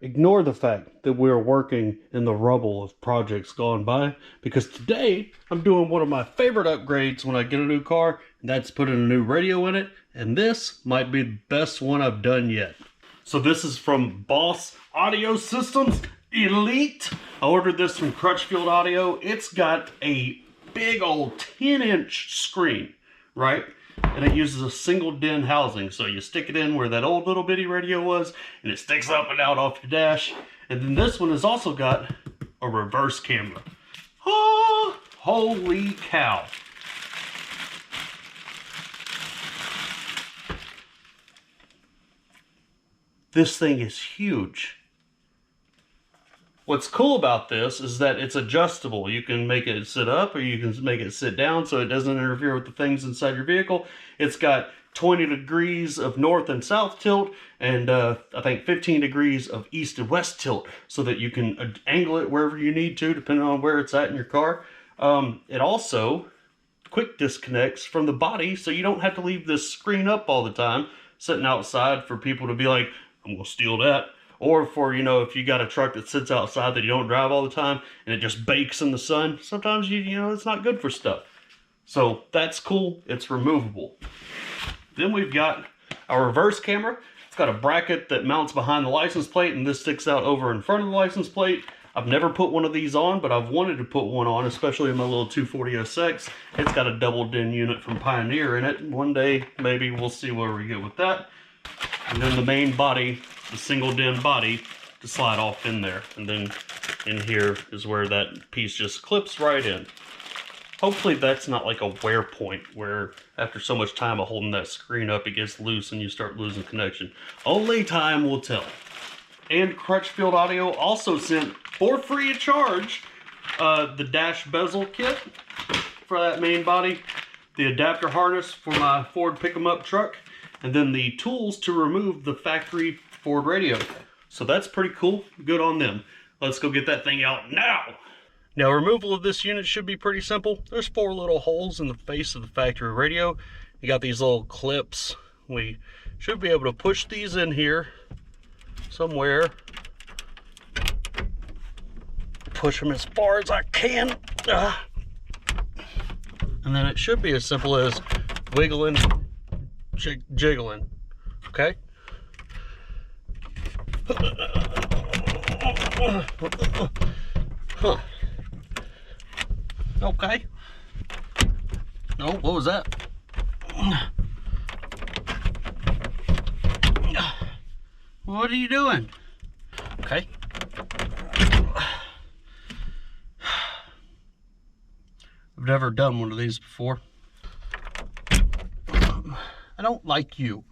ignore the fact that we're working in the rubble of projects gone by, because today I'm doing one of my favorite upgrades when I get a new car, and that's putting a new radio in it, and this might be the best one I've done yet. So this is from Boss Audio Systems Elite. I ordered this from Crutchfield Audio. It's got a big old 10-inch screen, right? And it uses a single DIN housing. So you stick it in where that old little bitty radio was, and it sticks up and out off your dash. And then this one has also got a reverse camera. Oh, holy cow. This thing is huge. What's cool about this is that it's adjustable. You can make it sit up or you can make it sit down so it doesn't interfere with the things inside your vehicle. It's got 20 degrees of north and south tilt and I think 15 degrees of east and west tilt so that you can angle it wherever you need to depending on where it's at in your car. It also quick disconnects from the body so you don't have to leave this screen up all the time sitting outside for people to be like, I'm gonna steal that. Or for, you know, if you got a truck that sits outside that you don't drive all the time and it just bakes in the sun, sometimes you know it's not good for stuff. So that's cool. It's removable. Then we've got our reverse camera. It's got a bracket that mounts behind the license plate and this sticks out over in front of the license plate. I've never put one of these on, but I've wanted to put one on, especially in my little 240SX. It's got a double DIN unit from Pioneer in it. One day, maybe we'll see where we get with that. And then the main body, the single DIN body, to slide off in there. And then in here is where that piece just clips right in. Hopefully that's not like a wear point where after so much time of holding that screen up, it gets loose and you start losing connection. Only time will tell. And Crutchfield Audio also sent, for free of charge, the dash bezel kit for that main body, the adapter harness for my Ford pick-em-up truck, and then the tools to remove the factory Ford radio. So that's pretty cool. Good on them. Let's go get that thing out now. Now, removal of this unit should be pretty simple. There's 4 little holes in the face of the factory radio. You got these little clips. We should be able to push these in here somewhere. Push them as far as I can. And then it should be as simple as wiggling, jiggling. Okay? Huh. Okay. Oh, what was that? What are you doing? Okay. I've never done one of these before. I don't like you.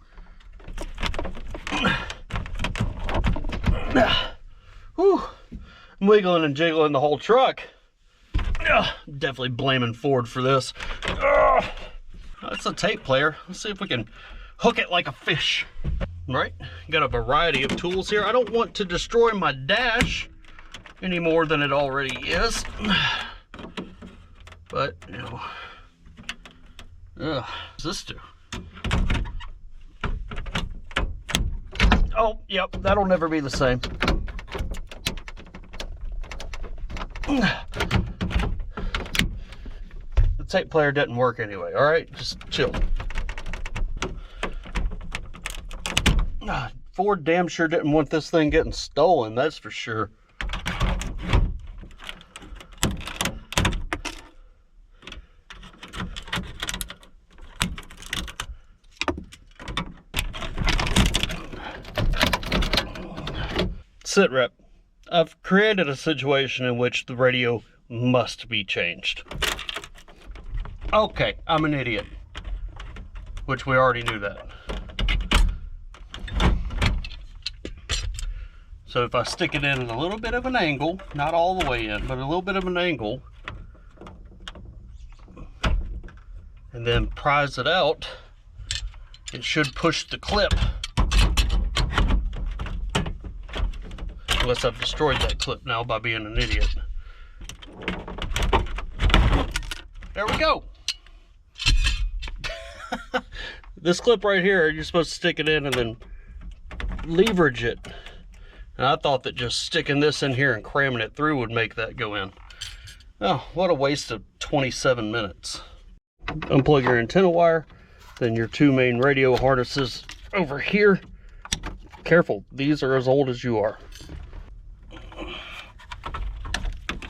Whew. I'm wiggling and jiggling the whole truck. Definitely blaming Ford for this. That's a tape player. Let's see if we can hook it like a fish. Right? Got a variety of tools here. I don't want to destroy my dash any more than it already is. But, you know. What's this do? Oh, yep, that'll never be the same. The tape player didn't work anyway, alright? Just chill. Ford damn sure didn't want this thing getting stolen, that's for sure. Sit rep. I've created a situation in which the radio must be changed. Okay, I'm an idiot. Which we already knew that. So if I stick it in at a little bit of an angle, not all the way in, but a little bit of an angle, and then prise it out, it should push the clip. Unless I've destroyed that clip now by being an idiot. There we go. This clip right here, you're supposed to stick it in and then leverage it And I thought that just sticking this in here and cramming it through would make that go in. Oh, what a waste of 27 minutes. Unplug your antenna wire, then your two main radio harnesses over here. Careful, these are as old as you are.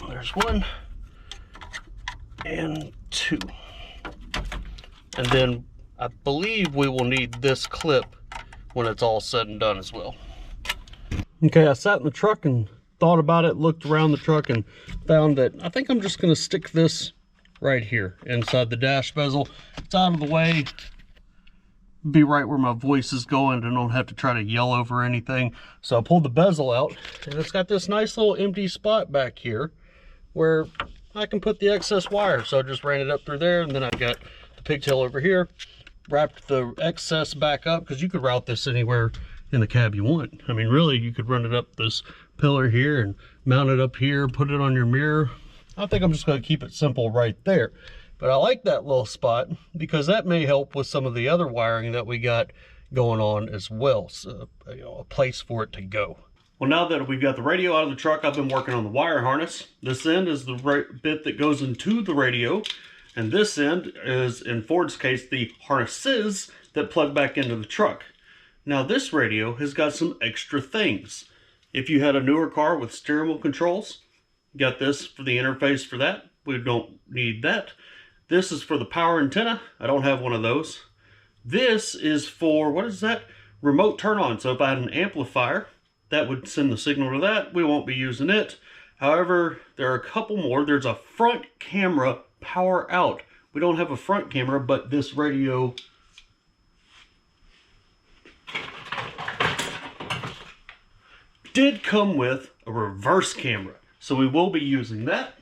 There's one and two. And then I believe we will need this clip when it's all said and done as well. Okay, I sat in the truck and thought about it, looked around the truck and found that I think I'm just gonna stick this right here inside the dash bezel. It's out of the way, be right where my voice is going and don't have to try to yell over anything. So I pulled the bezel out and it's got this nice little empty spot back here where I can put the excess wire. So I just ran it up through there, and then I've got the pigtail over here, wrapped the excess back up, because you could route this anywhere in the cab you want. I mean, really, you could run it up this pillar here and mount it up here, put it on your mirror. I think I'm just going to keep it simple right there. But I like that little spot because that may help with some of the other wiring that we got going on as well. So, you know, a place for it to go. Well, now that we've got the radio out of the truck, I've been working on the wire harness. This end is the bit that goes into the radio. And this end is, in Ford's case, the harnesses that plug back into the truck. Now this radio has got some extra things. If you had a newer car with steering wheel controls, you got this for the interface for that. We don't need that. This is for the power antenna. I don't have one of those. This is for, what is that? Remote turn on. So if I had an amplifier, that would send the signal to that. We won't be using it. However, there are a couple more. There's a front camera power out. We don't have a front camera, but this radio did come with a reverse camera. So we will be using that.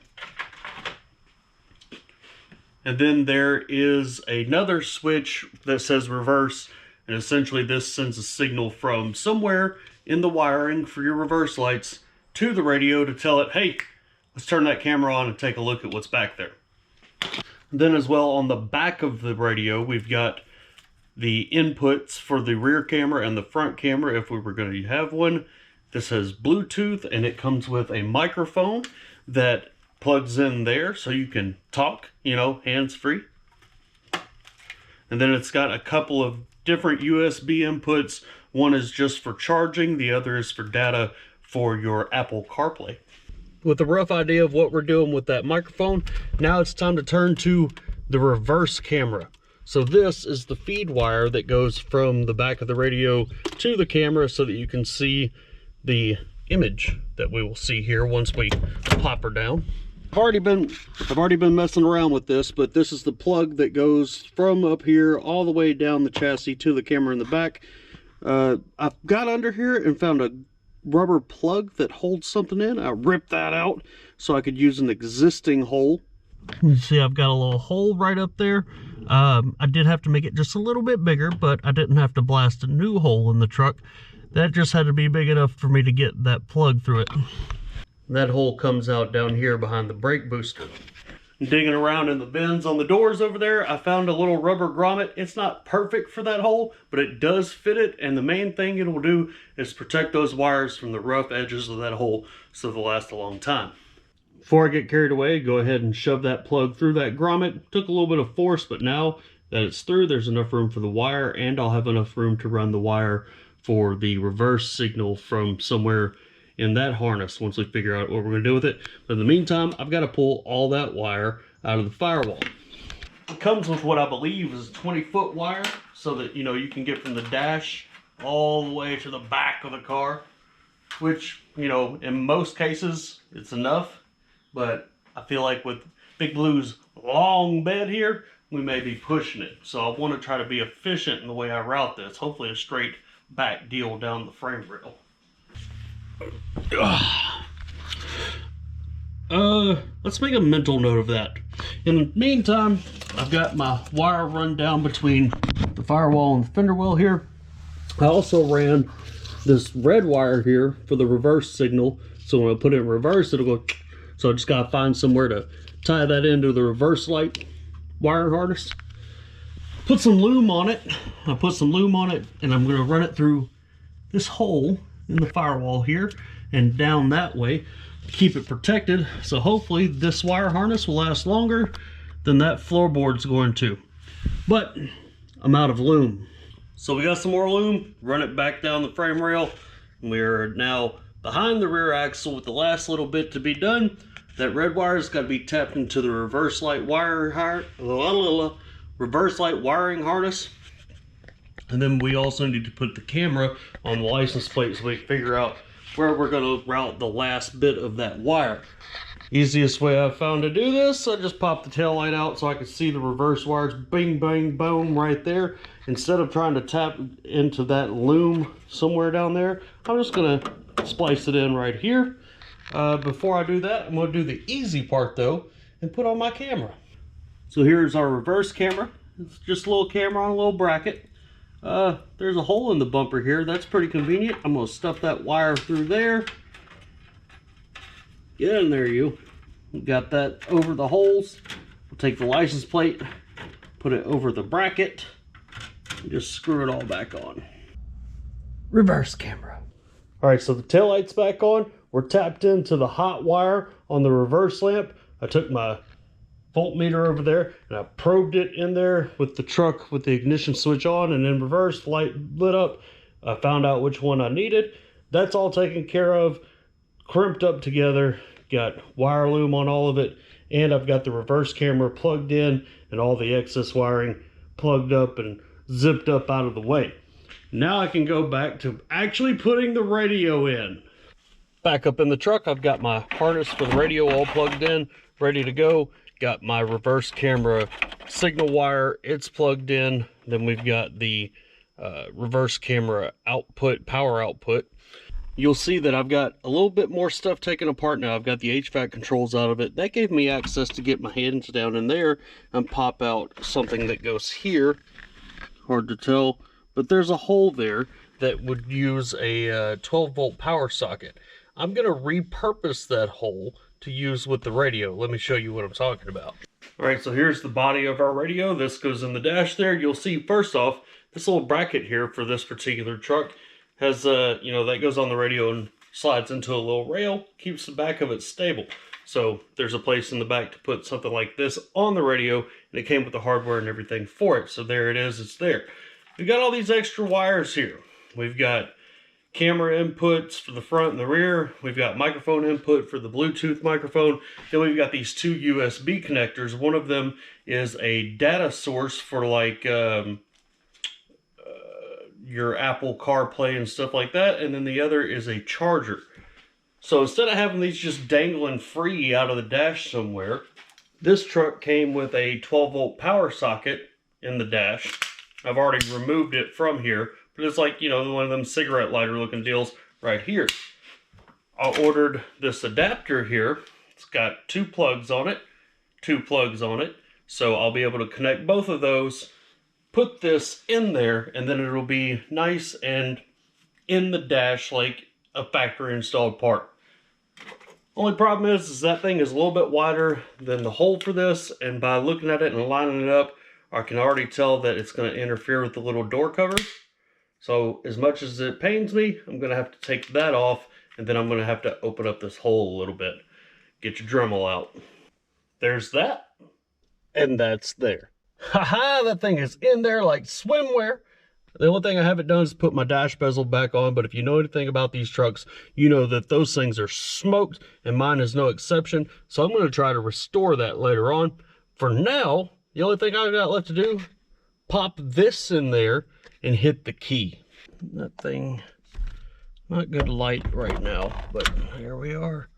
And then there is another switch that says reverse. And essentially this sends a signal from somewhere in the wiring for your reverse lights to the radio to tell it, hey, let's turn that camera on and take a look at what's back there. And then as well, on the back of the radio, we've got the inputs for the rear camera and the front camera if we were going to have one. This has Bluetooth and it comes with a microphone that plugs in there so you can talk, you know, hands-free. And then it's got a couple of different USB inputs. One is just for charging, the other is for data for your Apple CarPlay. With a rough idea of what we're doing with that microphone, now it's time to turn to the reverse camera. So this is the feed wire that goes from the back of the radio to the camera so that you can see the image that we will see here once we pop her down. I've already been messing around with this, but this is the plug that goes from up here all the way down the chassis to the camera in the back. I've got under here and found a rubber plug that holds something in. I ripped that out so I could use an existing hole. You see I've got a little hole right up there. I did have to make it just a little bit bigger, but I didn't have to blast a new hole in the truck. That just had to be big enough for me to get that plug through it. That hole comes out down here behind the brake booster. Digging around in the bins on the doors over there, I found a little rubber grommet. It's not perfect for that hole, but it does fit it, and the main thing it will do is protect those wires from the rough edges of that hole so they'll last a long time. Before I get carried away, go ahead and shove that plug through that grommet. Took a little bit of force, but now that it's through, there's enough room for the wire, and I'll have enough room to run the wire for the reverse signal from somewhere in that harness once we figure out what we're going to do with it. But in the meantime, I've got to pull all that wire out of the firewall. It comes with what I believe is 20-foot wire so that, you know, you can get from the dash all the way to the back of the car, which, you know, in most cases it's enough, but I feel like with Big Blue's long bed here, we may be pushing it. So I want to try to be efficient in the way I route this. Hopefully a straight back deal down the frame rail. Let's make a mental note of that. In the meantime, I've got my wire run down between the firewall and the fender well here. I also ran this red wire here for the reverse signal. So when I put it in reverse, it'll go. So I just gotta find somewhere to tie that into the reverse light wire harness. Put some loom on it. I put some loom on it and I'm gonna run it through this hole in the firewall here and down that way to keep it protected. So hopefully this wire harness will last longer than that floorboard's going to. But I'm out of loom. So we got some more loom, run it back down the frame rail. We're now behind the rear axle with the last little bit to be done. That red wire's got to be tapped into the reverse light wiring harness. And then we also need to put the camera on the license plate so we can figure out where we're going to route the last bit of that wire. Easiest way I've found to do this, I just pop the tail light out so I can see the reverse wires, bing, bang, boom, right there. Instead of trying to tap into that loom somewhere down there, I'm just going to splice it in right here. Before I do that, I'm going to do the easy part though and put on my camera. So here's our reverse camera. It's just a little camera on a little bracket. There's a hole in the bumper here. That's pretty convenient. I'm going to stuff that wire through there. Get in there, you. Got that over the holes. We'll take the license plate, put it over the bracket, and just screw it all back on. Reverse camera. All right, so the taillight's back on. We're tapped into the hot wire on the reverse lamp. I took my voltmeter over there and I probed it in there with the truck with the ignition switch on, and in reverse, light lit up. I found out which one I needed. That's all taken care of, crimped up together, got wire loom on all of it, and I've got the reverse camera plugged in and all the excess wiring plugged up and zipped up out of the way. Now I can go back to actually putting the radio in. Back up in the truck, I've got my harness for the radio all plugged in, ready to go. Got my reverse camera signal wire, it's plugged in. Then we've got the reverse camera output, power output. You'll see that I've got a little bit more stuff taken apart now. I've got the HVAC controls out of it. That gave me access to get my hands down in there and pop out something that goes here. Hard to tell, but there's a hole there that would use a 12-volt power socket. I'm going to repurpose that hole to use with the radio. Let me show you what I'm talking about. All right, so here's the body of our radio. This goes in the dash there. You'll see, first off, this little bracket here for this particular truck has, that goes on the radio and slides into a little rail, keeps the back of it stable. So there's a place in the back to put something like this on the radio, and it came with the hardware and everything for it. So there it is, it's there. We've got all these extra wires here. We've got camera inputs for the front and the rear. We've got microphone input for the Bluetooth microphone. Then we've got these two USB connectors. One of them is a data source for like your Apple CarPlay and stuff like that. And then the other is a charger. So instead of having these just dangling free out of the dash somewhere, this truck came with a 12-volt power socket in the dash. I've already removed it from here, but it's like, one of them cigarette lighter looking deals right here. I ordered this adapter here. It's got two plugs on it. So I'll be able to connect both of those, put this in there, and then it'll be nice and in the dash like a factory installed part. Only problem is that thing is a little bit wider than the hole for this, and by looking at it and lining it up, I can already tell that it's going to interfere with the little door cover. So as much as it pains me, I'm going to have to take that off, and then I'm going to have to open up this hole a little bit. Get your Dremel out. There's that, and that's there. Haha, that thing is in there like swimwear. The only thing I haven't done is put my dash bezel back on, but if you know anything about these trucks, you know that those things are smoked, and mine is no exception. So I'm going to try to restore that later on. For now, the only thing I've got left to do, pop this in there and hit the key. That thing, not good light right now, but here we are.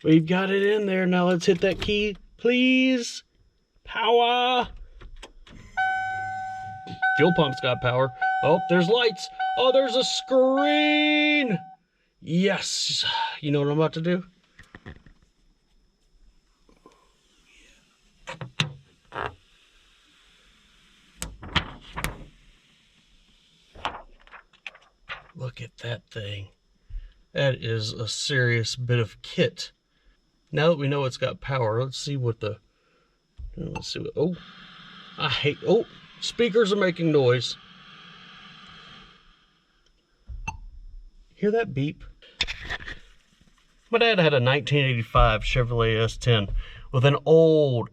We've got it in there. Now let's hit that key, please. Power. Fuel pump's got power. Oh, there's lights. Oh, there's a screen. Yes. You know what I'm about to do? Look at that thing. That is a serious bit of kit. Now that we know it's got power, let's see what, oh, speakers are making noise. Hear that beep? My dad had a 1985 Chevrolet S10 with an old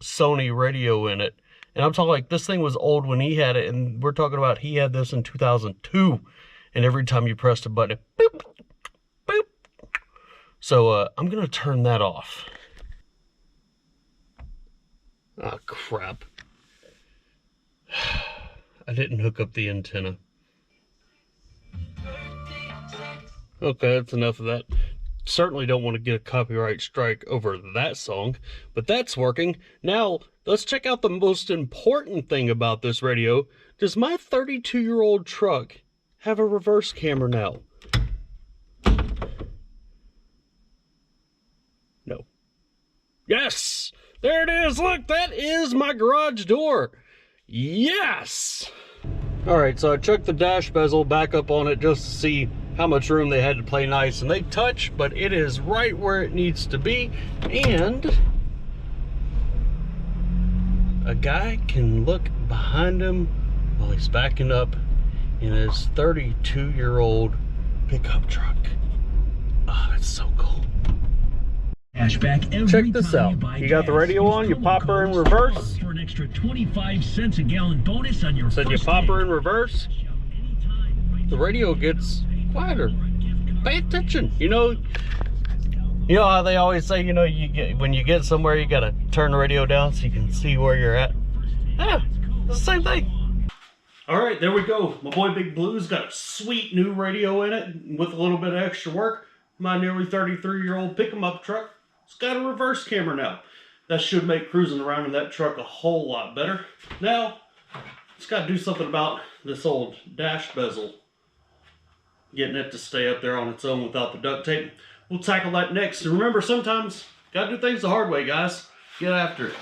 Sony radio in it. And I'm talking like this thing was old when he had it, and we're talking about he had this in 2002. And every time you pressed a button, it boop, boop. So I'm gonna turn that off. Ah, crap. I didn't hook up the antenna. Okay, that's enough of that. Certainly don't want to get a copyright strike over that song, but that's working. Now, let's check out the most important thing about this radio. Does my 32-year-old truck have a reverse camera now? No. Yes! There it is! Look, that is my garage door! Yes! Alright, so I checked the dash bezel back up on it just to see how much room they had to play nice, and they touch, but it is right where it needs to be, and a guy can look behind him while he's backing up in his 32-year-old pickup truck. Oh, that's so cool. Check this out. You got the radio on, you pop her in reverse. For an extra 25 cents a gallon bonus on your so you pop her in reverse, the radio gets quieter. Pay attention. You know how they always say, you know, when you get somewhere, you gotta turn the radio down so you can see where you're at. Yeah, it's the same thing. All right, there we go. My boy Big Blue's got a sweet new radio in it with a little bit of extra work. My nearly 33-year-old pick-em-up truck, it's got a reverse camera now. That should make cruising around in that truck a whole lot better. Now, it's got to do something about this old dash bezel. Getting it to stay up there on its own without the duct tape. We'll tackle that next. And remember, sometimes, got to do things the hard way, guys. Get after it.